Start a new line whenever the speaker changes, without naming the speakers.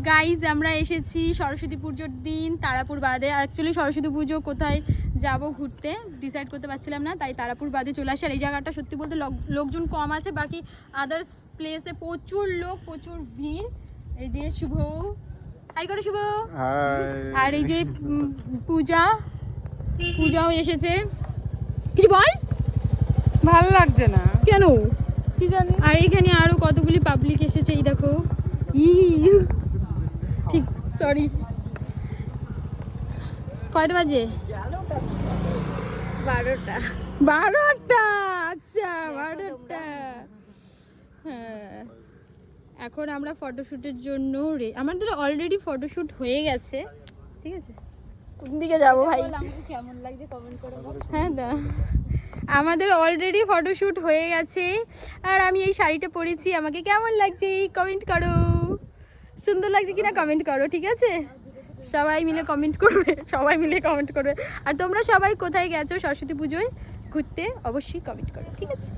Guys আমরা এসেছি সরস্বতী পুজোর দিন তারাপুর বাদে। অ্যাকচুয়ালি সরস্বতী পুজো কোথায় যাব ঘুরতে ডিসাইড করতে পারছিলাম না, তাই তারাপুর বাদে চলে আসি। আর এই জায়গাটা সত্যি বলতে লোকজন কম আছে, বাকি আদার্স প্লেসে প্রচুর লোক, প্রচুর ভিড়। এই যে শুভ, হাই করো শুভ। আর এই যে পূজাও এসেছে। কিছু বল।
ভালো লাগছে না
কেন
কি জানি।
আর এখানে আরো কতগুলি পাবলিক এসেছে, এই দেখো। ঠিক, সরি। কয়টা বাজে?
12টা।
12টা, আচ্ছা 12টা। হ্যাঁ, এখন আমরা ফটোশ্যুটের জন্য আমাদের অলরেডি ফটোশ্যুট হয়ে গেছে, ঠিক আছে। কোন দিকে যাবো ভাই?
কেমন লাগছে কমেন্ট করে বল।
হ্যাঁ দা, আমাদের অলরেডি ফটোশ্যুট হয়ে গেছে। আর আমি এই শাড়িটা পরেছি, আমাকে কেমন লাগছে কমেন্ট করো। সুন্দর লাগছে কিনা কমেন্ট করো, ঠিক আছে। সবাই মিলে কমেন্ট করবে, সবাই মিলে কমেন্ট করবে। আর তোমরা সবাই কোথায় গেছো সরস্বতী পুজোয় ঘুরতে অবশ্যই কমেন্ট করো, ঠিক আছে।